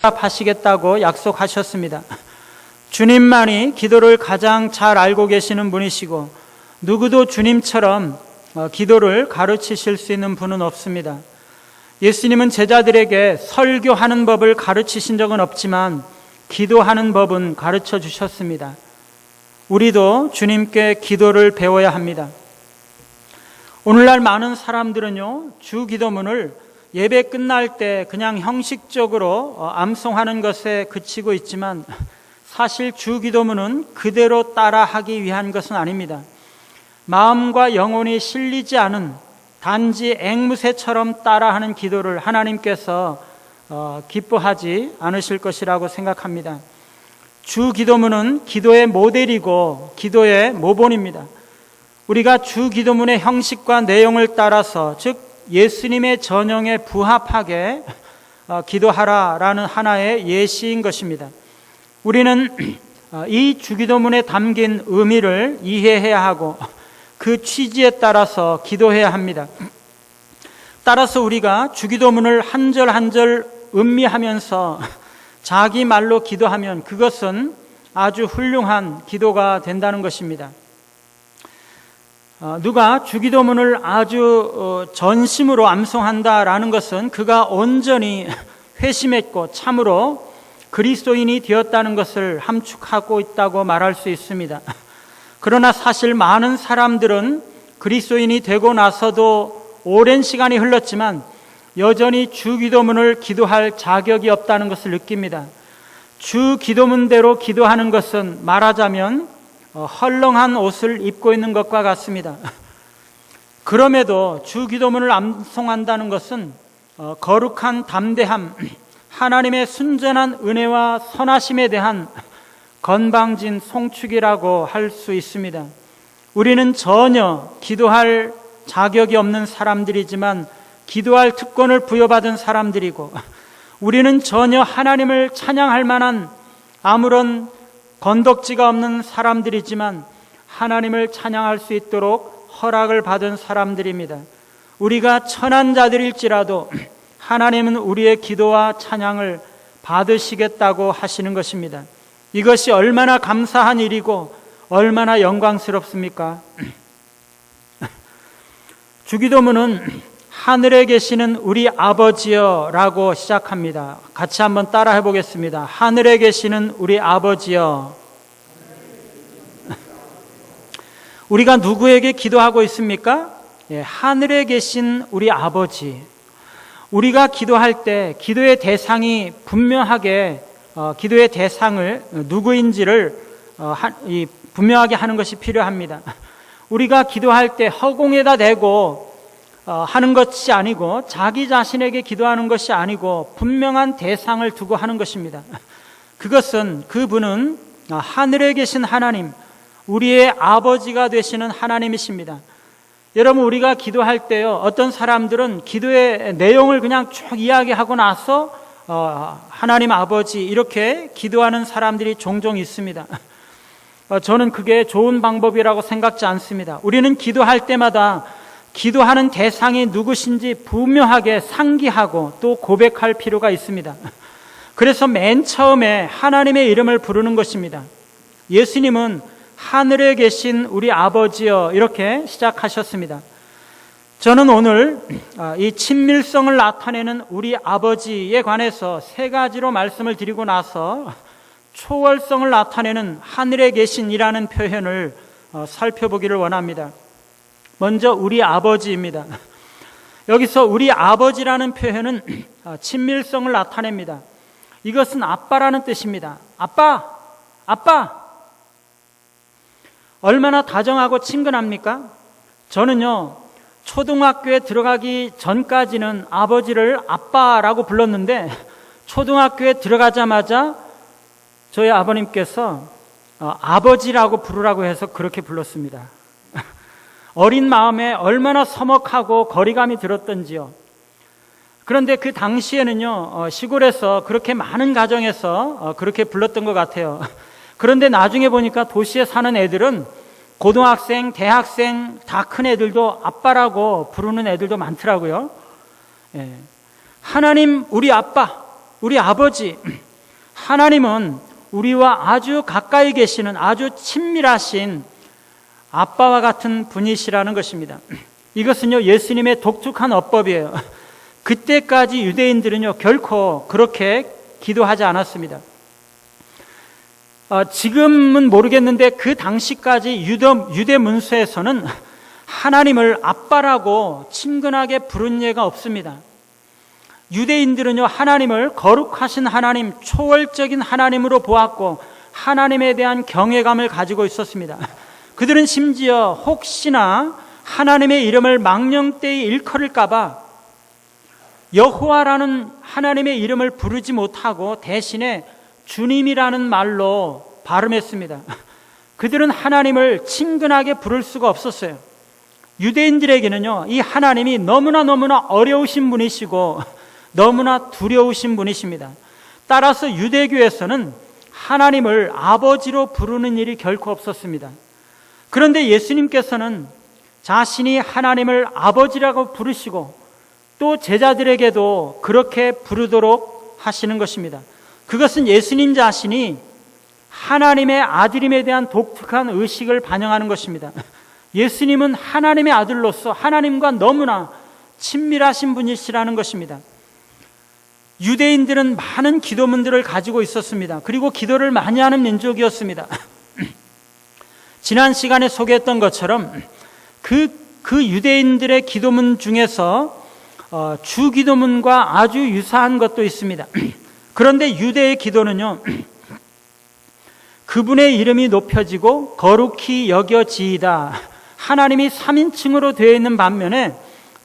하시겠다고 약속하셨습니다. 주님만이 기도를 가장 잘 알고 계시는 분이시고 누구도 주님처럼 기도를 가르치실 수 있는 분은 없습니다. 예수님은 제자들에게 설교하는 법을 가르치신 적은 없지만 기도하는 법은 가르쳐 주셨습니다. 우리도 주님께 기도를 배워야 합니다. 오늘날 많은 사람들은요, 주 기도문을 예배 끝날 때 그냥 형식적으로 암송하는 것에 그치고 있지만 사실 주 기도문은 그대로 따라하기 위한 것은 아닙니다. 마음과 영혼이 실리지 않은 단지 앵무새처럼 따라하는 기도를 하나님께서 기뻐하지 않으실 것이라고 생각합니다. 주 기도문은 기도의 모델이고 기도의 모본입니다. 우리가 주 기도문의 형식과 내용을 따라서, 즉 예수님의 전형에 부합하게 기도하라라는 하나의 예시인 것입니다. 우리는 이 주기도문에 담긴 의미를 이해해야 하고 그 취지에 따라서 기도해야 합니다. 따라서 우리가 주기도문을 한 절 한 절 음미하면서 자기 말로 기도하면 그것은 아주 훌륭한 기도가 된다는 것입니다. 누가 주기도문을 아주 전심으로 암송한다라는 것은 그가 온전히 회심했고 참으로 그리스도인이 되었다는 것을 함축하고 있다고 말할 수 있습니다. 그러나 사실 많은 사람들은 그리스도인이 되고 나서도 오랜 시간이 흘렀지만 여전히 주기도문을 기도할 자격이 없다는 것을 느낍니다. 주기도문대로 기도하는 것은 말하자면 헐렁한 옷을 입고 있는 것과 같습니다. 그럼에도 주기도문을 암송한다는 것은 거룩한 담대함, 하나님의 순전한 은혜와 선하심에 대한 건방진 송축이라고 할 수 있습니다. 우리는 전혀 기도할 자격이 없는 사람들이지만 기도할 특권을 부여받은 사람들이고, 우리는 전혀 하나님을 찬양할 만한 아무런 건덕지가 없는 사람들이지만 하나님을 찬양할 수 있도록 허락을 받은 사람들입니다. 우리가 천한 자들일지라도 하나님은 우리의 기도와 찬양을 받으시겠다고 하시는 것입니다. 이것이 얼마나 감사한 일이고 얼마나 영광스럽습니까? 주기도문은 하늘에 계시는 우리 아버지여 라고 시작합니다. 같이 한번 따라 해보겠습니다. 하늘에 계시는 우리 아버지여. 우리가 누구에게 기도하고 있습니까? 하늘에 계신 우리 아버지. 우리가 기도할 때 기도의 대상이 분명하게 기도의 대상을 누구인지를 분명하게 하는 것이 필요합니다. 우리가 기도할 때 허공에다 대고 하는 것이 아니고 자기 자신에게 기도하는 것이 아니고 분명한 대상을 두고 하는 것입니다. 그분은 하늘에 계신 하나님, 우리의 아버지가 되시는 하나님이십니다. 여러분, 우리가 기도할 때요, 어떤 사람들은 기도의 내용을 그냥 쭉 이야기하고 나서 하나님 아버지 이렇게 기도하는 사람들이 종종 있습니다. 저는 그게 좋은 방법이라고 생각지 않습니다. 우리는 기도할 때마다 기도하는 대상이 누구신지 분명하게 상기하고 또 고백할 필요가 있습니다. 그래서 맨 처음에 하나님의 이름을 부르는 것입니다. 예수님은 하늘에 계신 우리 아버지여 이렇게 시작하셨습니다. 저는 오늘 이 친밀성을 나타내는 우리 아버지에 관해서 세 가지로 말씀을 드리고 나서 초월성을 나타내는 하늘에 계신이라는 표현을 살펴보기를 원합니다. 먼저 우리 아버지입니다. 여기서 우리 아버지라는 표현은 친밀성을 나타냅니다. 이것은 아빠라는 뜻입니다. 아빠! 얼마나 다정하고 친근합니까? 저는요, 초등학교에 들어가기 전까지는 아버지를 아빠라고 불렀는데 초등학교에 들어가자마자 저희 아버님께서 아버지라고 부르라고 해서 그렇게 불렀습니다. 어린 마음에 얼마나 서먹하고 거리감이 들었던지요. 그런데 그 당시에는요, 시골에서 그렇게 많은 가정에서 그렇게 불렀던 것 같아요. 그런데 나중에 보니까 도시에 사는 애들은 고등학생, 대학생 다 큰 애들도 아빠라고 부르는 애들도 많더라고요. 하나님 우리 아빠, 우리 아버지 하나님은 우리와 아주 가까이 계시는 아주 친밀하신 아빠와 같은 분이시라는 것입니다. 이것은요, 예수님의 독특한 어법이에요. 그때까지 유대인들은요, 결코 그렇게 기도하지 않았습니다. 지금은 모르겠는데 그 당시까지 유대 문서에서는 하나님을 아빠라고 친근하게 부른 예가 없습니다. 유대인들은요, 하나님을 거룩하신 하나님, 초월적인 하나님으로 보았고 하나님에 대한 경외감을 가지고 있었습니다. 그들은 심지어 혹시나 하나님의 이름을 망령되이 일컬을까봐 여호와라는 하나님의 이름을 부르지 못하고 대신에 주님이라는 말로 발음했습니다. 그들은 하나님을 친근하게 부를 수가 없었어요. 유대인들에게는요, 이 하나님이 너무나 어려우신 분이시고 너무나 두려우신 분이십니다. 따라서 유대교에서는 하나님을 아버지로 부르는 일이 결코 없었습니다. 그런데 예수님께서는 자신이 하나님을 아버지라고 부르시고 또 제자들에게도 그렇게 부르도록 하시는 것입니다. 그것은 예수님 자신이 하나님의 아들임에 대한 독특한 의식을 반영하는 것입니다. 예수님은 하나님의 아들로서 하나님과 너무나 친밀하신 분이시라는 것입니다. 유대인들은 많은 기도문들을 가지고 있었습니다. 그리고 기도를 많이 하는 민족이었습니다. 지난 시간에 소개했던 것처럼 그 유대인들의 기도문 중에서 주기도문과 아주 유사한 것도 있습니다. 그런데 유대의 기도는요, 그분의 이름이 높여지고 거룩히 여겨지이다, 하나님이 3인칭으로 되어 있는 반면에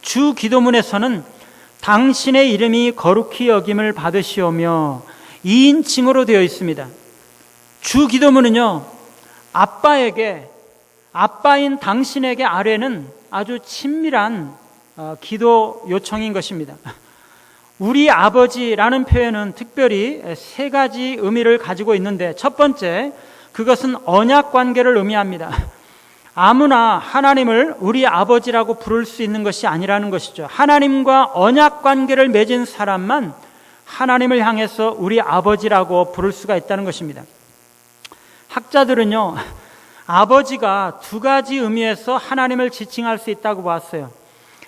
주기도문에서는 당신의 이름이 거룩히 여김을 받으시오며 2인칭으로 되어 있습니다. 주기도문은요, 아빠인 당신에게 아뢰는 아주 친밀한 기도 요청인 것입니다. 우리 아버지라는 표현은 특별히 세 가지 의미를 가지고 있는데, 첫 번째, 그것은 언약 관계를 의미합니다. 아무나 하나님을 우리 아버지라고 부를 수 있는 것이 아니라는 것이죠. 하나님과 언약 관계를 맺은 사람만 하나님을 향해서 우리 아버지라고 부를 수가 있다는 것입니다. 학자들은요, 아버지가 두 가지 의미에서 하나님을 지칭할 수 있다고 봤어요.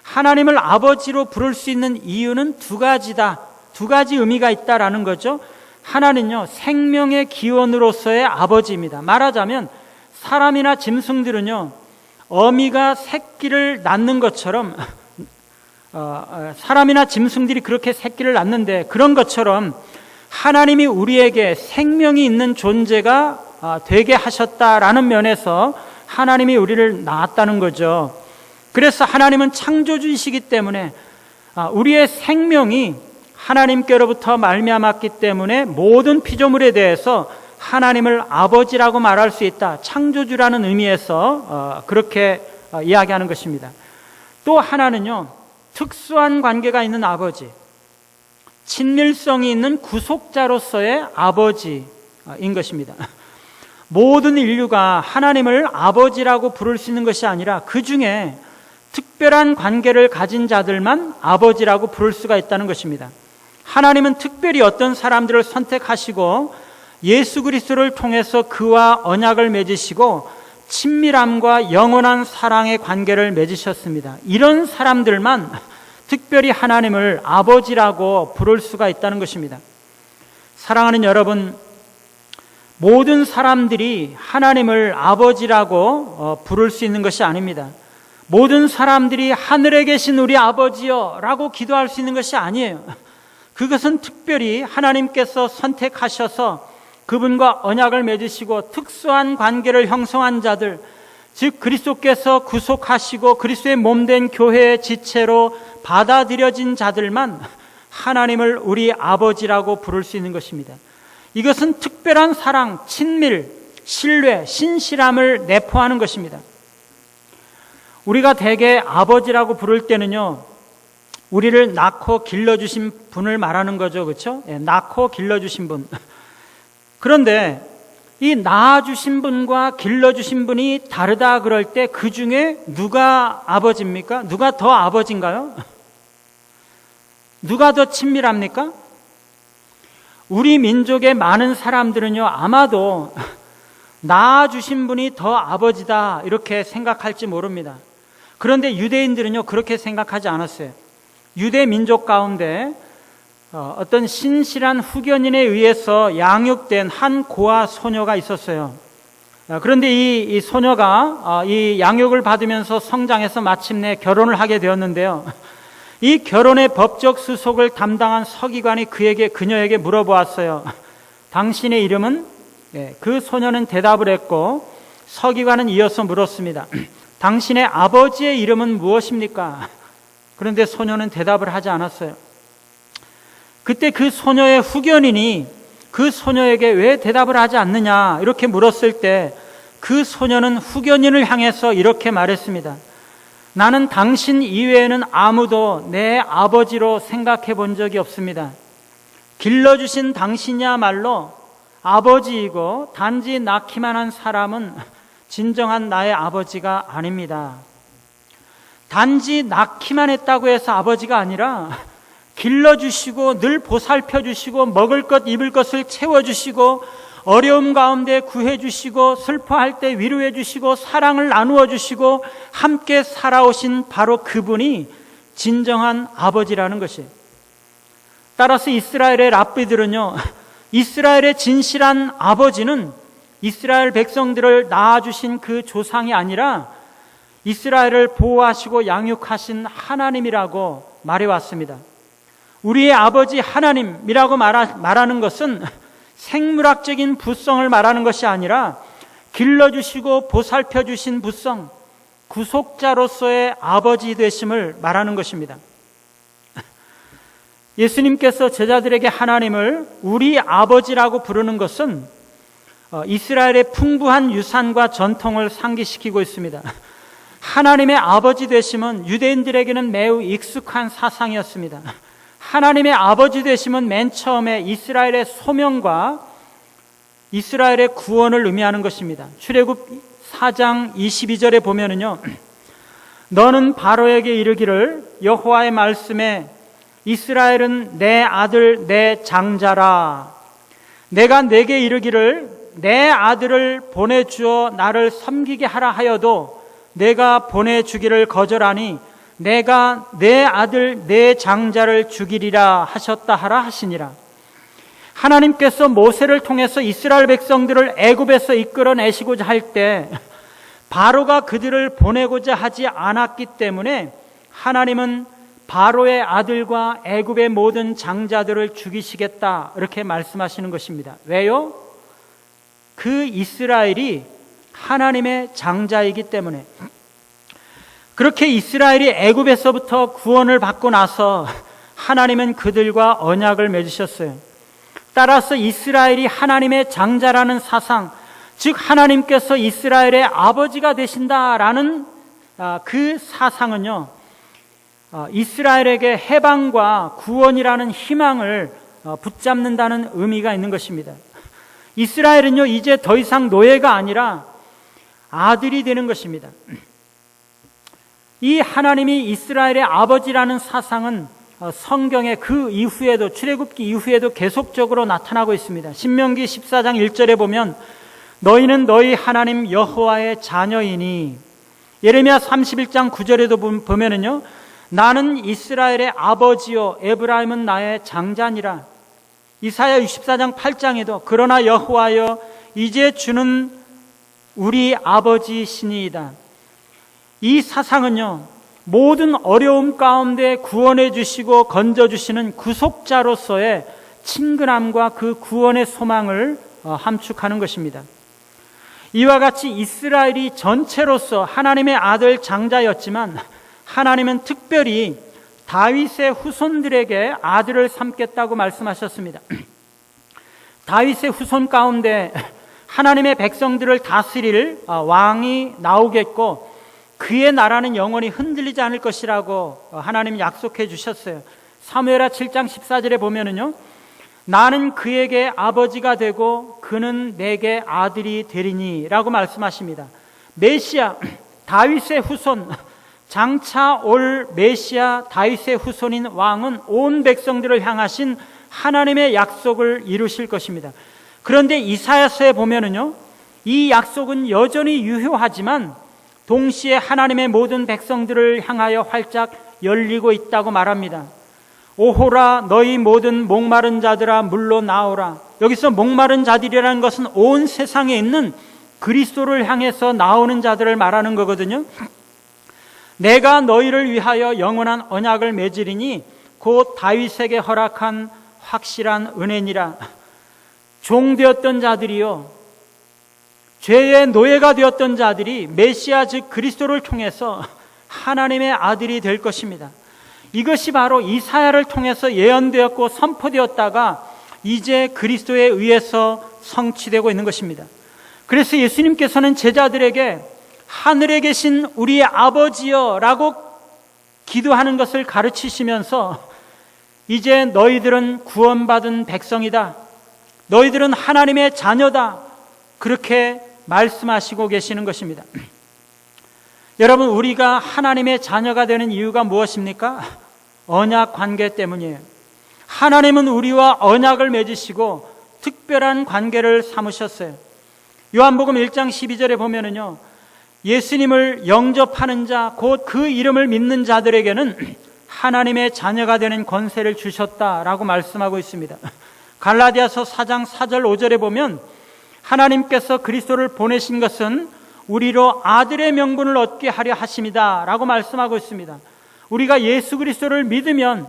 하나님을 아버지로 부를 수 있는 이유는 두 가지다. 두 가지 의미가 있다라는 거죠. 하나는요, 생명의 기원으로서의 아버지입니다. 말하자면 사람이나 짐승들은요, 어미가 새끼를 낳는 것처럼 사람이나 짐승들이 그렇게 새끼를 낳는데, 그런 것처럼 하나님이 우리에게 생명이 있는 존재가 되게 하셨다라는 면에서 하나님이 우리를 낳았다는 거죠. 그래서 하나님은 창조주이시기 때문에 우리의 생명이 하나님께로부터 말미암았기 때문에 모든 피조물에 대해서 하나님을 아버지라고 말할 수 있다. 창조주라는 의미에서 그렇게 이야기하는 것입니다. 또 하나는요, 특수한 관계가 있는 아버지, 친밀성이 있는 구속자로서의 아버지인 것입니다. 모든 인류가 하나님을 아버지라고 부를 수 있는 것이 아니라 그 중에 특별한 관계를 가진 자들만 아버지라고 부를 수가 있다는 것입니다. 하나님은 특별히 어떤 사람들을 선택하시고 예수 그리스도를 통해서 그와 언약을 맺으시고 친밀함과 영원한 사랑의 관계를 맺으셨습니다. 이런 사람들만 특별히 하나님을 아버지라고 부를 수가 있다는 것입니다. 사랑하는 여러분, 모든 사람들이 하나님을 아버지라고 부를 수 있는 것이 아닙니다. 모든 사람들이 하늘에 계신 우리 아버지여 라고 기도할 수 있는 것이 아니에요. 그것은 특별히 하나님께서 선택하셔서 그분과 언약을 맺으시고 특수한 관계를 형성한 자들, 즉 그리스도께서 구속하시고 그리스도의 몸된 교회의 지체로 받아들여진 자들만 하나님을 우리 아버지라고 부를 수 있는 것입니다. 이것은 특별한 사랑, 친밀, 신뢰, 신실함을 내포하는 것입니다. 우리가 대개 아버지라고 부를 때는요, 우리를 낳고 길러주신 분을 말하는 거죠. 그렇죠? 낳고 길러주신 분. 그런데 이 낳아주신 분과 길러주신 분이 다르다 그럴 때 그 중에 누가 아버지입니까? 누가 더 아버지인가요? 누가 더 친밀합니까? 우리 민족의 많은 사람들은요, 아마도 낳아주신 분이 더 아버지다 이렇게 생각할지 모릅니다. 그런데 유대인들은요, 그렇게 생각하지 않았어요. 유대 민족 가운데 어떤 신실한 후견인에 의해서 양육된 한 고아 소녀가 있었어요. 그런데 이 소녀가 이 양육을 받으면서 성장해서 마침내 결혼을 하게 되었는데요. 이 결혼의 법적 수속을 담당한 서기관이 그녀에게 물어보았어요. 당신의 이름은? 그 소녀는 대답을 했고, 서기관은 이어서 물었습니다. 당신의 아버지의 이름은 무엇입니까? 그런데 소녀는 대답을 하지 않았어요. 그때 그 소녀의 후견인이 그 소녀에게 왜 대답을 하지 않느냐 이렇게 물었을 때, 그 소녀는 후견인을 향해서 이렇게 말했습니다. 나는 당신 이외에는 아무도 내 아버지로 생각해 본 적이 없습니다. 길러주신 당신이야말로 아버지이고, 단지 낳기만 한 사람은 진정한 나의 아버지가 아닙니다. 단지 낳기만 했다고 해서 아버지가 아니라, 길러주시고 늘 보살펴주시고 먹을 것 입을 것을 채워주시고 어려움 가운데 구해주시고 슬퍼할 때 위로해주시고 사랑을 나누어주시고 함께 살아오신 바로 그분이 진정한 아버지라는 것이에요. 따라서 이스라엘의 랍비들은요, 이스라엘의 진실한 아버지는 이스라엘 백성들을 낳아주신 그 조상이 아니라 이스라엘을 보호하시고 양육하신 하나님이라고 말해왔습니다. 우리의 아버지 하나님이라고 말하는 것은 생물학적인 부성을 말하는 것이 아니라 길러주시고 보살펴주신 부성, 구속자로서의 아버지 되심을 말하는 것입니다. 예수님께서 제자들에게 하나님을 우리 아버지라고 부르는 것은 이스라엘의 풍부한 유산과 전통을 상기시키고 있습니다. 하나님의 아버지 되심은 유대인들에게는 매우 익숙한 사상이었습니다. 하나님의 아버지 되심은 맨 처음에 이스라엘의 소명과 이스라엘의 구원을 의미하는 것입니다. 출애굽 4장 22절에 보면은요, 너는 바로에게 이르기를 여호와의 말씀에 이스라엘은 내 아들 내 장자라. 내가 내게 이르기를 내 아들을 보내주어 나를 섬기게 하라 하여도 내가 보내주기를 거절하니 내가 내 아들 내 장자를 죽이리라 하셨다 하라 하시니라. 하나님께서 모세를 통해서 이스라엘 백성들을 애굽에서 이끌어내시고자 할 때 바로가 그들을 보내고자 하지 않았기 때문에 하나님은 바로의 아들과 애굽의 모든 장자들을 죽이시겠다 이렇게 말씀하시는 것입니다. 왜요? 그 이스라엘이 하나님의 장자이기 때문에. 그렇게 이스라엘이 애굽에서부터 구원을 받고 나서 하나님은 그들과 언약을 맺으셨어요. 따라서 이스라엘이 하나님의 장자라는 사상, 즉 하나님께서 이스라엘의 아버지가 되신다라는 그 사상은요, 이스라엘에게 해방과 구원이라는 희망을 붙잡는다는 의미가 있는 것입니다. 이스라엘은요, 이제 더 이상 노예가 아니라 아들이 되는 것입니다. 이 하나님이 이스라엘의 아버지라는 사상은 성경의 그 이후에도, 출애굽기 이후에도 계속적으로 나타나고 있습니다. 신명기 14장 1절에 보면 너희는 너희 하나님 여호와의 자녀이니, 예레미야 31장 9절에도 보면은요, 나는 이스라엘의 아버지요 에브라임은 나의 장자니라. 이사야 64장 8장에도 그러나 여호와여 이제 주는 우리 아버지시니이다. 이 사상은요, 모든 어려움 가운데 구원해 주시고 건져 주시는 구속자로서의 친근함과 그 구원의 소망을 함축하는 것입니다. 이와 같이 이스라엘이 전체로서 하나님의 아들 장자였지만 하나님은 특별히 다윗의 후손들에게 아들을 삼겠다고 말씀하셨습니다. 다윗의 후손 가운데 하나님의 백성들을 다스릴 왕이 나오겠고 그의 나라는 영원히 흔들리지 않을 것이라고 하나님이 약속해 주셨어요. 사무엘하 7장 14절에 보면은요, 나는 그에게 아버지가 되고 그는 내게 아들이 되리니 라고 말씀하십니다. 메시아, 다윗의 후손, 장차 올 메시아 다윗의 후손인 왕은 온 백성들을 향하신 하나님의 약속을 이루실 것입니다. 그런데 이사야서에 보면은요, 이 약속은 여전히 유효하지만 동시에 하나님의 모든 백성들을 향하여 활짝 열리고 있다고 말합니다. 오호라 너희 모든 목마른 자들아 물로 나오라. 여기서 목마른 자들이라는 것은 온 세상에 있는 그리스도를 향해서 나오는 자들을 말하는 거거든요. 내가 너희를 위하여 영원한 언약을 맺으리니 곧 다윗에게 허락한 확실한 은혜니라. 종되었던 자들이요, 죄의 노예가 되었던 자들이 메시아 즉 그리스도를 통해서 하나님의 아들이 될 것입니다. 이것이 바로 이사야를 통해서 예언되었고 선포되었다가 이제 그리스도에 의해서 성취되고 있는 것입니다. 그래서 예수님께서는 제자들에게 하늘에 계신 우리의 아버지여 라고 기도하는 것을 가르치시면서 이제 너희들은 구원받은 백성이다, 너희들은 하나님의 자녀다, 그렇게 말씀하시고 계시는 것입니다. 여러분, 우리가 하나님의 자녀가 되는 이유가 무엇입니까? 언약 관계 때문이에요. 하나님은 우리와 언약을 맺으시고 특별한 관계를 삼으셨어요. 요한복음 1장 12절에 보면은요, 예수님을 영접하는 자, 곧 그 이름을 믿는 자들에게는 하나님의 자녀가 되는 권세를 주셨다라고 말씀하고 있습니다. 갈라디아서 4장 4절 5절에 보면 하나님께서 그리스도를 보내신 것은 우리로 아들의 명분을 얻게 하려 하심이다 라고 말씀하고 있습니다. 우리가 예수 그리스도를 믿으면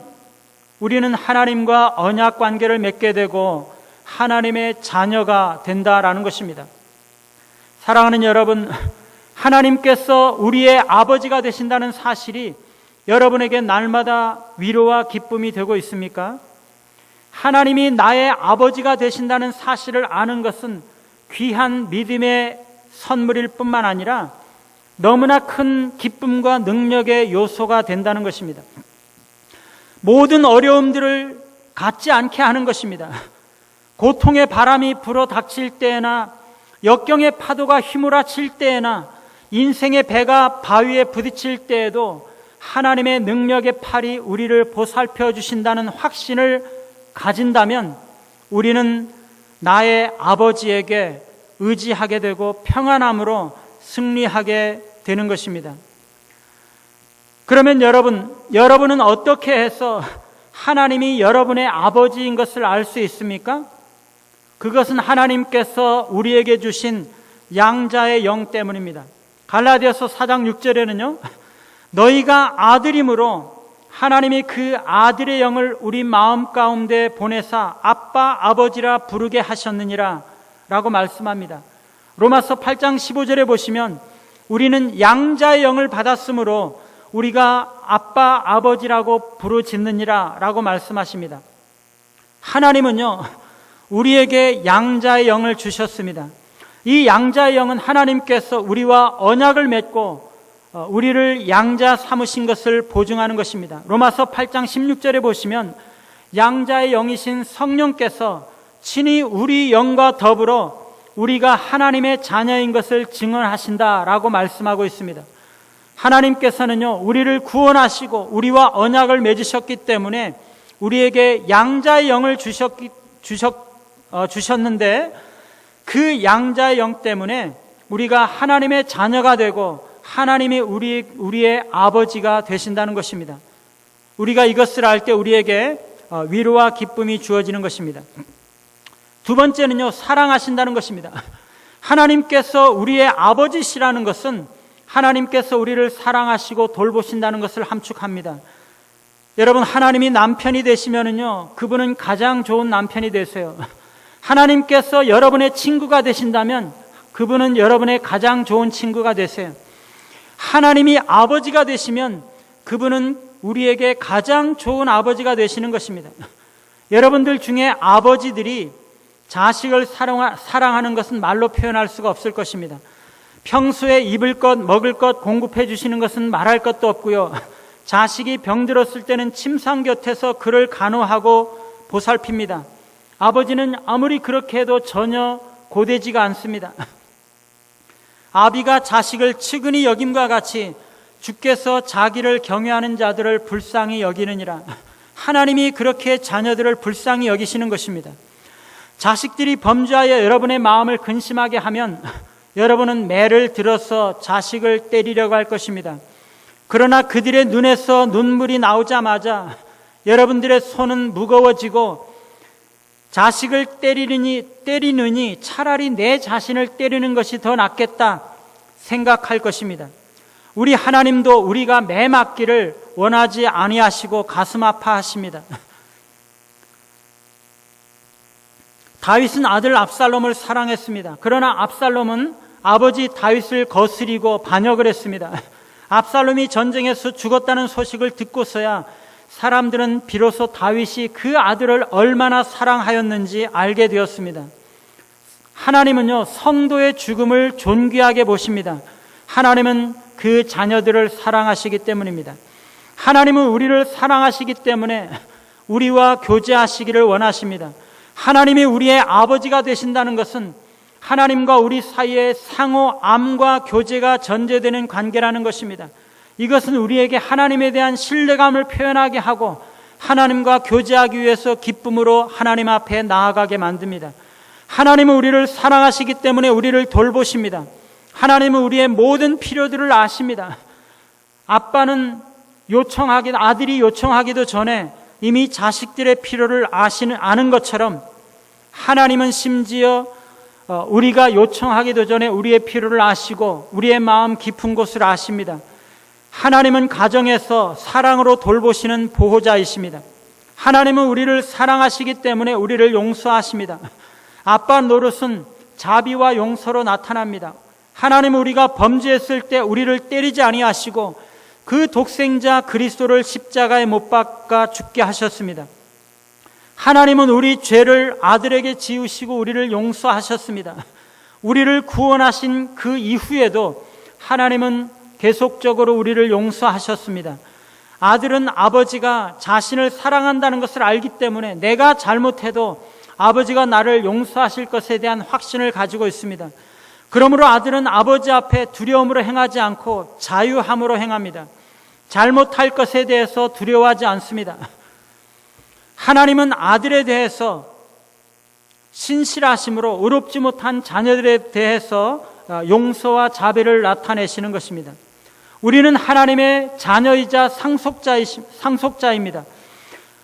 우리는 하나님과 언약 관계를 맺게 되고 하나님의 자녀가 된다라는 것입니다. 사랑하는 여러분, 하나님께서 우리의 아버지가 되신다는 사실이 여러분에게 날마다 위로와 기쁨이 되고 있습니까? 하나님이 나의 아버지가 되신다는 사실을 아는 것은 귀한 믿음의 선물일 뿐만 아니라 너무나 큰 기쁨과 능력의 요소가 된다는 것입니다. 모든 어려움들을 갖지 않게 하는 것입니다. 고통의 바람이 불어 닥칠 때나 역경의 파도가 휘몰아칠 때나 인생의 배가 바위에 부딪힐 때에도 하나님의 능력의 팔이 우리를 보살펴 주신다는 확신을 가진다면 우리는 나의 아버지에게 의지하게 되고 평안함으로 승리하게 되는 것입니다. 그러면 여러분은 어떻게 해서 하나님이 여러분의 아버지인 것을 알 수 있습니까? 그것은 하나님께서 우리에게 주신 양자의 영 때문입니다. 갈라디아서 4장 6절에는요, 너희가 아들이므로 하나님이 그 아들의 영을 우리 마음 가운데 보내사 아빠 아버지라 부르게 하셨느니라 라고 말씀합니다. 로마서 8장 15절에 보시면 우리는 양자의 영을 받았으므로 우리가 아빠 아버지라고 부르짖느니라 라고 말씀하십니다. 하나님은요, 우리에게 양자의 영을 주셨습니다. 이 양자의 영은 하나님께서 우리와 언약을 맺고 우리를 양자 삼으신 것을 보증하는 것입니다. 로마서 8장 16절에 보시면 양자의 영이신 성령께서 친히 우리 영과 더불어 우리가 하나님의 자녀인 것을 증언하신다라고 말씀하고 있습니다. 하나님께서는요, 우리를 구원하시고 우리와 언약을 맺으셨기 때문에 우리에게 양자의 영을 주셨는데 그 양자의 영 때문에 우리가 하나님의 자녀가 되고 하나님이 우리의 아버지가 되신다는 것입니다. 우리가 이것을 알 때 우리에게 위로와 기쁨이 주어지는 것입니다. 두 번째는요, 사랑하신다는 것입니다. 하나님께서 우리의 아버지시라는 것은 하나님께서 우리를 사랑하시고 돌보신다는 것을 함축합니다. 여러분, 하나님이 남편이 되시면은요, 그분은 가장 좋은 남편이 되세요. 하나님께서 여러분의 친구가 되신다면 그분은 여러분의 가장 좋은 친구가 되세요. 하나님이 아버지가 되시면 그분은 우리에게 가장 좋은 아버지가 되시는 것입니다. 여러분들 중에 아버지들이 자식을 사랑하는 것은 말로 표현할 수가 없을 것입니다. 평소에 입을 것, 먹을 것 공급해 주시는 것은 말할 것도 없고요. 자식이 병들었을 때는 침상 곁에서 그를 간호하고 보살핍니다. 아버지는 아무리 그렇게 해도 전혀 고되지가 않습니다. 아비가 자식을 측은히 여김과 같이 주께서 자기를 경외하는 자들을 불쌍히 여기느니라. 하나님이 그렇게 자녀들을 불쌍히 여기시는 것입니다. 자식들이 범죄하여 여러분의 마음을 근심하게 하면 여러분은 매를 들어서 자식을 때리려고 할 것입니다. 그러나 그들의 눈에서 눈물이 나오자마자 여러분들의 손은 무거워지고 자식을 때리느니 차라리 내 자신을 때리는 것이 더 낫겠다 생각할 것입니다. 우리 하나님도 우리가 매 맞기를 원하지 아니하시고 가슴 아파하십니다. 다윗은 아들 압살롬을 사랑했습니다. 그러나 압살롬은 아버지 다윗을 거스리고 반역을 했습니다. 압살롬이 전쟁에서 죽었다는 소식을 듣고서야 사람들은 비로소 다윗이 그 아들을 얼마나 사랑하였는지 알게 되었습니다. 하나님은요, 성도의 죽음을 존귀하게 보십니다. 하나님은 그 자녀들을 사랑하시기 때문입니다. 하나님은 우리를 사랑하시기 때문에 우리와 교제하시기를 원하십니다. 하나님이 우리의 아버지가 되신다는 것은 하나님과 우리 사이에 상호 암과 교제가 전제되는 관계라는 것입니다. 이것은 우리에게 하나님에 대한 신뢰감을 표현하게 하고 하나님과 교제하기 위해서 기쁨으로 하나님 앞에 나아가게 만듭니다. 하나님은 우리를 사랑하시기 때문에 우리를 돌보십니다. 하나님은 우리의 모든 필요들을 아십니다. 아들이 요청하기도 전에 이미 자식들의 필요를 아는 것처럼 하나님은 심지어 우리가 요청하기도 전에 우리의 필요를 아시고 우리의 마음 깊은 곳을 아십니다. 하나님은 가정에서 사랑으로 돌보시는 보호자이십니다. 하나님은 우리를 사랑하시기 때문에 우리를 용서하십니다. 아빠 노릇은 자비와 용서로 나타납니다. 하나님은 우리가 범죄했을 때 우리를 때리지 아니하시고 그 독생자 그리스도를 십자가에 못 박아 죽게 하셨습니다. 하나님은 우리 죄를 아들에게 지우시고 우리를 용서하셨습니다. 우리를 구원하신 그 이후에도 하나님은 계속적으로 우리를 용서하셨습니다. 아들은 아버지가 자신을 사랑한다는 것을 알기 때문에 내가 잘못해도 아버지가 나를 용서하실 것에 대한 확신을 가지고 있습니다. 그러므로 아들은 아버지 앞에 두려움으로 행하지 않고 자유함으로 행합니다. 잘못할 것에 대해서 두려워하지 않습니다. 하나님은 아들에 대해서 신실하심으로 의롭지 못한 자녀들에 대해서 용서와 자비를 나타내시는 것입니다. 우리는 하나님의 자녀이자 상속자입니다.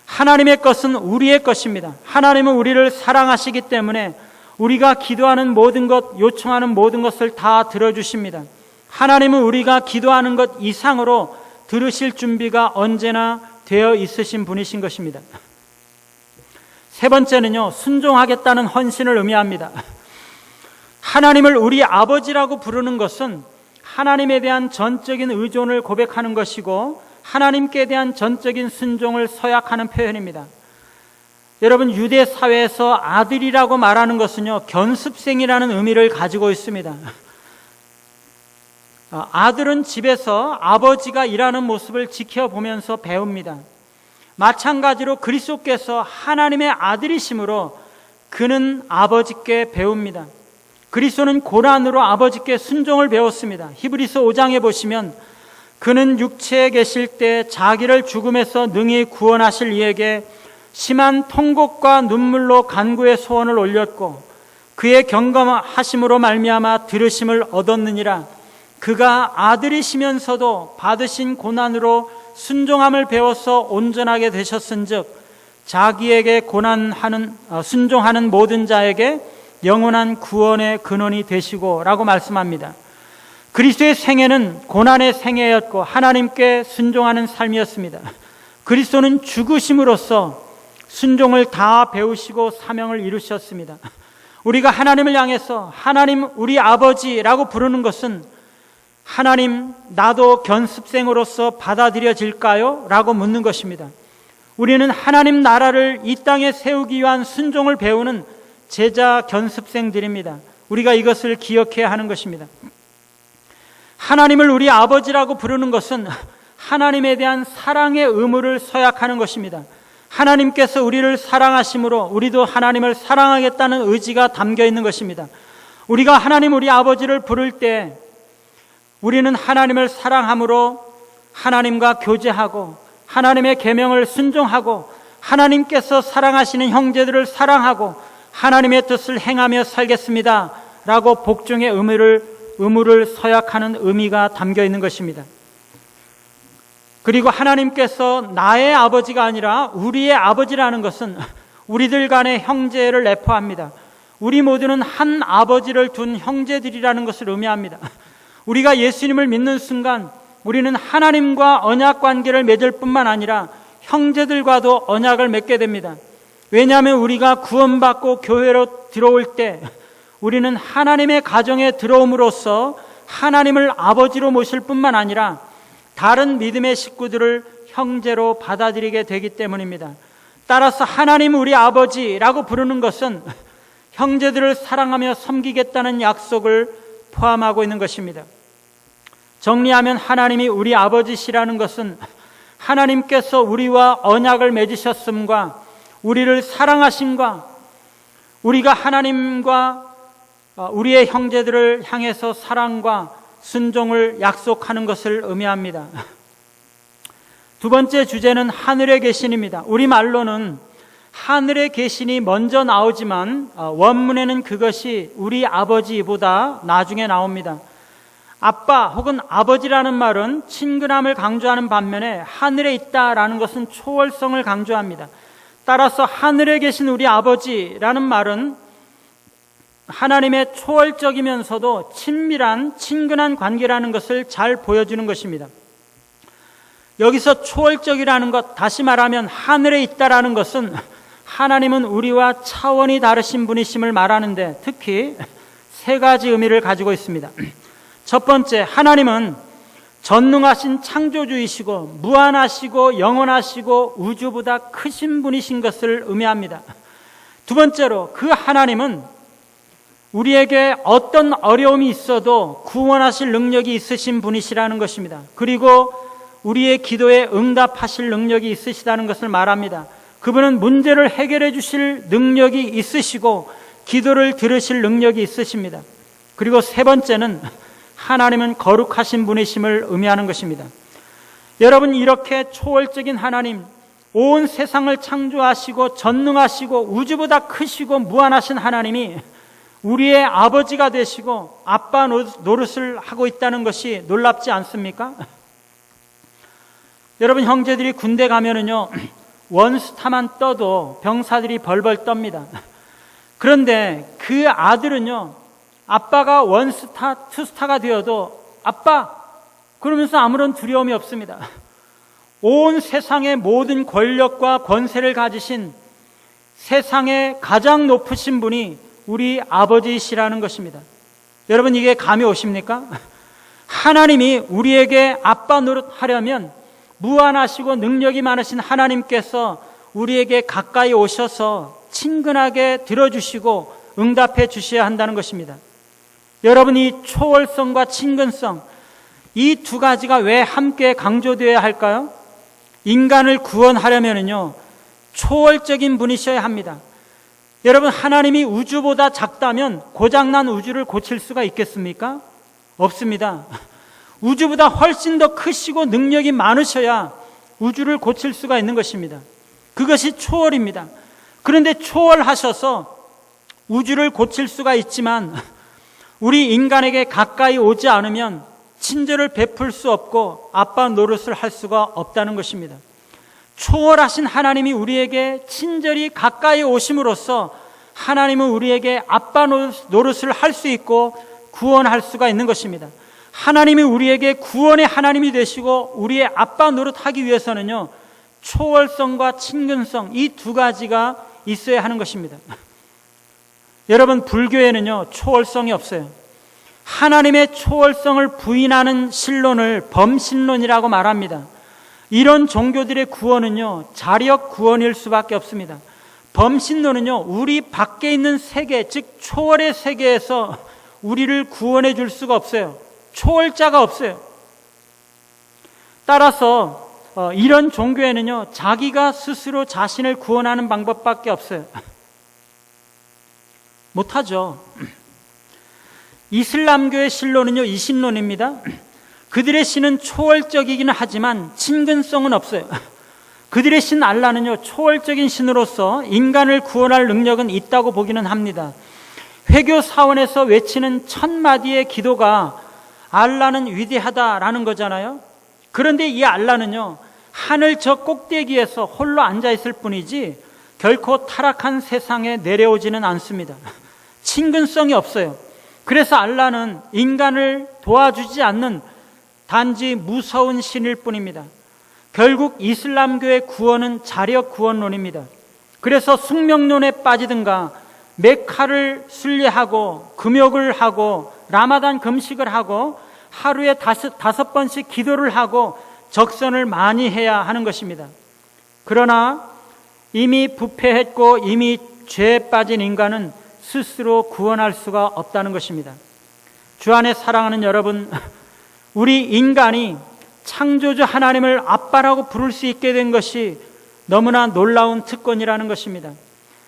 하나님의 것은 우리의 것입니다. 하나님은 우리를 사랑하시기 때문에 우리가 기도하는 모든 것, 요청하는 모든 것을 다 들어주십니다. 하나님은 우리가 기도하는 것 이상으로 들으실 준비가 언제나 되어 있으신 분이신 것입니다. 세 번째는요, 순종하겠다는 헌신을 의미합니다. 하나님을 우리 아버지라고 부르는 것은 하나님에 대한 전적인 의존을 고백하는 것이고 하나님께 대한 전적인 순종을 서약하는 표현입니다. 여러분, 유대 사회에서 아들이라고 말하는 것은요, 견습생이라는 의미를 가지고 있습니다. 아들은 집에서 아버지가 일하는 모습을 지켜보면서 배웁니다. 마찬가지로 그리스도께서 하나님의 아들이심으로 그는 아버지께 배웁니다. 그리스도는 고난으로 아버지께 순종을 배웠습니다. 히브리서 5장에 보시면 그는 육체에 계실 때 자기를 죽음에서 능히 구원하실 이에게 심한 통곡과 눈물로 간구의 소원을 올렸고 그의 경건하심으로 말미암아 들으심을 얻었느니라. 그가 아들이시면서도 받으신 고난으로 순종함을 배워서 온전하게 되셨은즉 자기에게 순종하는 모든 자에게 영원한 구원의 근원이 되시고 라고 말씀합니다. 그리스도의 생애는 고난의 생애였고 하나님께 순종하는 삶이었습니다. 그리스도는 죽으심으로써 순종을 다 배우시고 사명을 이루셨습니다. 우리가 하나님을 향해서 하나님 우리 아버지라고 부르는 것은 하나님 나도 견습생으로서 받아들여질까요? 라고 묻는 것입니다. 우리는 하나님 나라를 이 땅에 세우기 위한 순종을 배우는 제자 견습생들입니다. 우리가 이것을 기억해야 하는 것입니다. 하나님을 우리 아버지라고 부르는 것은 하나님에 대한 사랑의 의무를 서약하는 것입니다. 하나님께서 우리를 사랑하심으로 우리도 하나님을 사랑하겠다는 의지가 담겨 있는 것입니다. 우리가 하나님 우리 아버지를 부를 때 우리는 하나님을 사랑함으로 하나님과 교제하고 하나님의 계명을 순종하고 하나님께서 사랑하시는 형제들을 사랑하고 하나님의 뜻을 행하며 살겠습니다 라고 복종의 의무를 서약하는 의미가 담겨 있는 것입니다. 그리고 하나님께서 나의 아버지가 아니라 우리의 아버지라는 것은 우리들 간의 형제를 내포합니다. 우리 모두는 한 아버지를 둔 형제들이라는 것을 의미합니다. 우리가 예수님을 믿는 순간 우리는 하나님과 언약 관계를 맺을 뿐만 아니라 형제들과도 언약을 맺게 됩니다. 왜냐하면 우리가 구원받고 교회로 들어올 때 우리는 하나님의 가정에 들어옴으로써 하나님을 아버지로 모실 뿐만 아니라 다른 믿음의 식구들을 형제로 받아들이게 되기 때문입니다. 따라서 하나님 우리 아버지라고 부르는 것은 형제들을 사랑하며 섬기겠다는 약속을 포함하고 있는 것입니다. 정리하면 하나님이 우리 아버지시라는 것은 하나님께서 우리와 언약을 맺으셨음과 우리를 사랑하심과 우리가 하나님과 우리의 형제들을 향해서 사랑과 순종을 약속하는 것을 의미합니다. 두 번째 주제는 하늘에 계신입니다. 우리말로는 하늘에 계신이 먼저 나오지만 원문에는 그것이 우리 아버지보다 나중에 나옵니다. 아빠 혹은 아버지라는 말은 친근함을 강조하는 반면에 하늘에 있다라는 것은 초월성을 강조합니다. 따라서 하늘에 계신 우리 아버지라는 말은 하나님의 초월적이면서도 친밀한 친근한 관계라는 것을 잘 보여주는 것입니다. 여기서 초월적이라는 것, 다시 말하면 하늘에 있다라는 것은 하나님은 우리와 차원이 다르신 분이심을 말하는데 특히 세 가지 의미를 가지고 있습니다. 첫 번째, 하나님은 전능하신 창조주이시고 무한하시고 영원하시고 우주보다 크신 분이신 것을 의미합니다. 두 번째로, 그 하나님은 우리에게 어떤 어려움이 있어도 구원하실 능력이 있으신 분이시라는 것입니다. 그리고 우리의 기도에 응답하실 능력이 있으시다는 것을 말합니다. 그분은 문제를 해결해 주실 능력이 있으시고 기도를 들으실 능력이 있으십니다. 그리고 세 번째는 하나님은 거룩하신 분이심을 의미하는 것입니다. 여러분, 이렇게 초월적인 하나님, 온 세상을 창조하시고 전능하시고 우주보다 크시고 무한하신 하나님이 우리의 아버지가 되시고 아빠 노릇을 하고 있다는 것이 놀랍지 않습니까? 여러분, 형제들이 군대 가면은요, 원스타만 떠도 병사들이 벌벌 떱니다. 그런데 그 아들은요, 아빠가 원스타, 투스타가 되어도 아빠! 그러면서 아무런 두려움이 없습니다. 온 세상의 모든 권력과 권세를 가지신 세상의 가장 높으신 분이 우리 아버지시라는 것입니다. 여러분, 이게 감이 오십니까? 하나님이 우리에게 아빠 노릇하려면 무한하시고 능력이 많으신 하나님께서 우리에게 가까이 오셔서 친근하게 들어주시고 응답해 주셔야 한다는 것입니다. 여러분, 이 초월성과 친근성, 이 두 가지가 왜 함께 강조되어야 할까요? 인간을 구원하려면요, 초월적인 분이셔야 합니다. 여러분, 하나님이 우주보다 작다면 고장난 우주를 고칠 수가 있겠습니까? 없습니다. 우주보다 훨씬 더 크시고 능력이 많으셔야 우주를 고칠 수가 있는 것입니다. 그것이 초월입니다. 그런데 초월하셔서 우주를 고칠 수가 있지만 우리 인간에게 가까이 오지 않으면 친절을 베풀 수 없고 아빠 노릇을 할 수가 없다는 것입니다. 초월하신 하나님이 우리에게 친절히 가까이 오심으로써 하나님은 우리에게 아빠 노릇을 할 수 있고 구원할 수가 있는 것입니다. 하나님이 우리에게 구원의 하나님이 되시고 우리의 아빠 노릇하기 위해서는요, 초월성과 친근성, 이 두 가지가 있어야 하는 것입니다. 여러분, 불교에는요, 초월성이 없어요. 하나님의 초월성을 부인하는 신론을 범신론이라고 말합니다. 이런 종교들의 구원은요, 자력 구원일 수밖에 없습니다. 범신론은요, 우리 밖에 있는 세계, 즉 초월의 세계에서 우리를 구원해 줄 수가 없어요. 초월자가 없어요. 따라서 이런 종교에는요, 자기가 스스로 자신을 구원하는 방법밖에 없어요. 못하죠. 이슬람교의 신론은요, 이신론입니다. 그들의 신은 초월적이기는 하지만 친근성은 없어요. 그들의 신 알라는요, 초월적인 신으로서 인간을 구원할 능력은 있다고 보기는 합니다. 회교 사원에서 외치는 1000마디의 기도가 알라는 위대하다라는 거잖아요. 그런데 이 알라는요, 하늘 저 꼭대기에서 홀로 앉아있을 뿐이지 결코 타락한 세상에 내려오지는 않습니다. 친근성이 없어요. 그래서 알라는 인간을 도와주지 않는 단지 무서운 신일 뿐입니다. 결국 이슬람교의 구원은 자력 구원론입니다. 그래서 숙명론에 빠지든가 메카를 순례하고 금욕을 하고 라마단 금식을 하고 하루에 다섯 번씩 기도를 하고 적선을 많이 해야 하는 것입니다. 그러나 이미 부패했고 이미 죄에 빠진 인간은 스스로 구원할 수가 없다는 것입니다. 주 안에 사랑하는 여러분, 우리 인간이 창조주 하나님을 아빠라고 부를 수 있게 된 것이 너무나 놀라운 특권이라는 것입니다.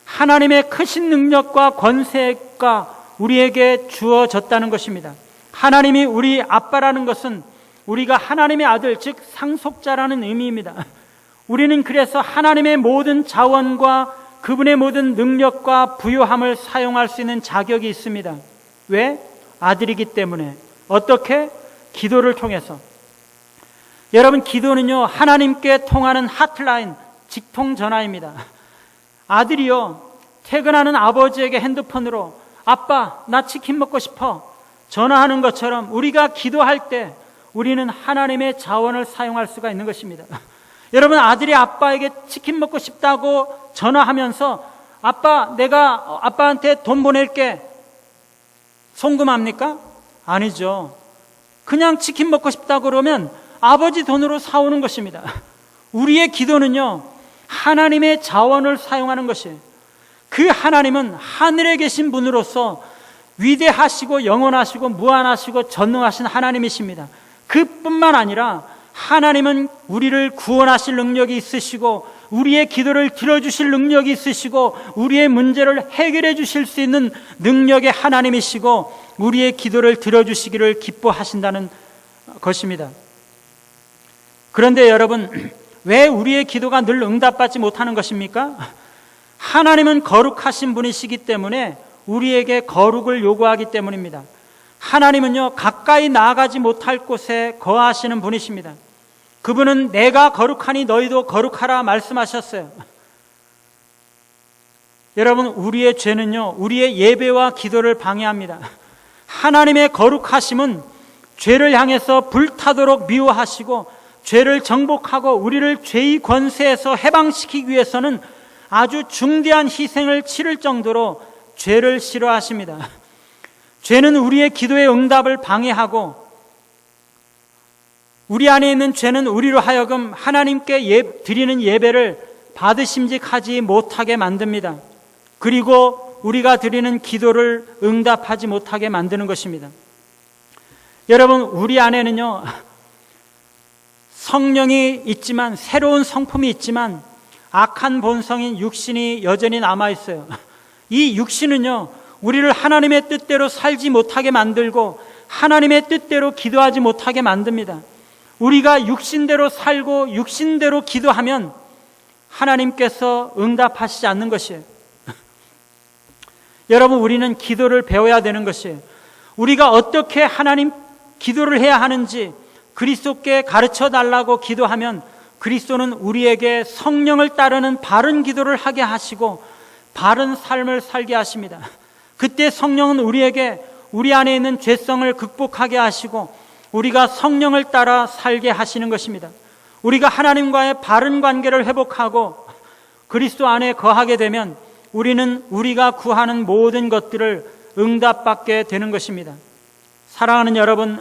하나님의 크신 능력과 권세가 우리에게 주어졌다는 것입니다. 하나님이 우리 아빠라는 것은 우리가 하나님의 아들, 즉 상속자라는 의미입니다. 우리는 그래서 하나님의 모든 자원과 그분의 모든 능력과 부요함을 사용할 수 있는 자격이 있습니다. 왜? 아들이기 때문에. 어떻게? 기도를 통해서. 여러분, 기도는요, 하나님께 통하는 하트라인, 직통전화입니다. 아들이요, 퇴근하는 아버지에게 핸드폰으로 아빠, 나 치킨 먹고 싶어 전화하는 것처럼 우리가 기도할 때 우리는 하나님의 자원을 사용할 수가 있는 것입니다. 여러분, 아들이 아빠에게 치킨 먹고 싶다고 전화하면서 아빠, 내가 아빠한테 돈 보낼게 송금합니까? 아니죠. 그냥 치킨 먹고 싶다고 그러면 아버지 돈으로 사오는 것입니다. 우리의 기도는요, 하나님의 자원을 사용하는 것이에요. 그 하나님은 하늘에 계신 분으로서 위대하시고 영원하시고 무한하시고 전능하신 하나님이십니다. 그뿐만 아니라 하나님은 우리를 구원하실 능력이 있으시고 우리의 기도를 들어주실 능력이 있으시고 우리의 문제를 해결해 주실 수 있는 능력의 하나님이시고 우리의 기도를 들어주시기를 기뻐하신다는 것입니다. 그런데 여러분, 왜 우리의 기도가 늘 응답받지 못하는 것입니까? 하나님은 거룩하신 분이시기 때문에 우리에게 거룩을 요구하기 때문입니다. 하나님은요, 가까이 나아가지 못할 곳에 거하시는 분이십니다. 그분은 내가 거룩하니 너희도 거룩하라 말씀하셨어요. 여러분, 우리의 죄는요, 우리의 예배와 기도를 방해합니다. 하나님의 거룩하심은 죄를 향해서 불타도록 미워하시고 죄를 정복하고 우리를 죄의 권세에서 해방시키기 위해서는 아주 중대한 희생을 치를 정도로 죄를 싫어하십니다. 죄는 우리의 기도의 응답을 방해하고 우리 안에 있는 죄는 우리로 하여금 하나님께 드리는 예배를 받으심직하지 못하게 만듭니다. 그리고 우리가 드리는 기도를 응답하지 못하게 만드는 것입니다. 여러분, 우리 안에는요, 성령이 있지만, 새로운 성품이 있지만 악한 본성인 육신이 여전히 남아있어요. 이 육신은요, 우리를 하나님의 뜻대로 살지 못하게 만들고 하나님의 뜻대로 기도하지 못하게 만듭니다. 우리가 육신대로 살고 육신대로 기도하면 하나님께서 응답하시지 않는 것이에요. 여러분, 우리는 기도를 배워야 되는 것이에요. 우리가 어떻게 하나님 기도를 해야 하는지 그리스도께 가르쳐 달라고 기도하면 그리스도는 우리에게 성령을 따르는 바른 기도를 하게 하시고 바른 삶을 살게 하십니다. 그때 성령은 우리에게 우리 안에 있는 죄성을 극복하게 하시고 우리가 성령을 따라 살게 하시는 것입니다. 우리가 하나님과의 바른 관계를 회복하고 그리스도 안에 거하게 되면 우리는 우리가 구하는 모든 것들을 응답받게 되는 것입니다. 사랑하는 여러분,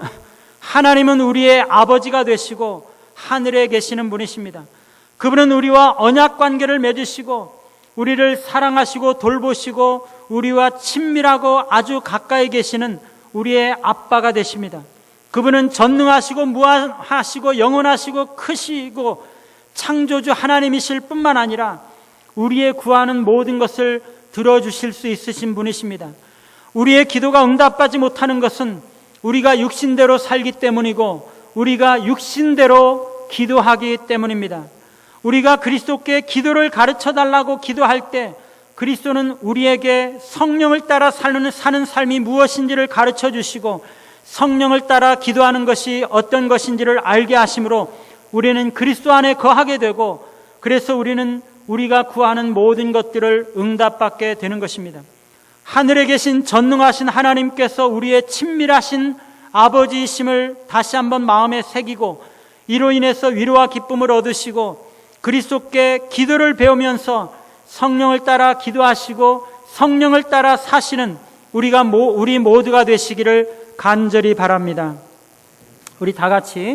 하나님은 우리의 아버지가 되시고 하늘에 계시는 분이십니다. 그분은 우리와 언약 관계를 맺으시고 우리를 사랑하시고 돌보시고 우리와 친밀하고 아주 가까이 계시는 우리의 아빠가 되십니다. 그분은 전능하시고 무한하시고 영원하시고 크시고 창조주 하나님이실 뿐만 아니라 우리의 구하는 모든 것을 들어주실 수 있으신 분이십니다. 우리의 기도가 응답받지 못하는 것은 우리가 육신대로 살기 때문이고 우리가 육신대로 기도하기 때문입니다. 우리가 그리스도께 기도를 가르쳐 달라고 기도할 때 그리스도는 우리에게 성령을 따라 사는 삶이 무엇인지를 가르쳐 주시고 성령을 따라 기도하는 것이 어떤 것인지를 알게 하심으로 우리는 그리스도 안에 거하게 되고, 그래서 우리는 우리가 구하는 모든 것들을 응답받게 되는 것입니다. 하늘에 계신 전능하신 하나님께서 우리의 친밀하신 아버지이심을 다시 한번 마음에 새기고 이로 인해서 위로와 기쁨을 얻으시고 그리스도께 기도를 배우면서 성령을 따라 기도하시고 성령을 따라 사시는 우리 모두가 되시기를 간절히 바랍니다. 우리 다 같이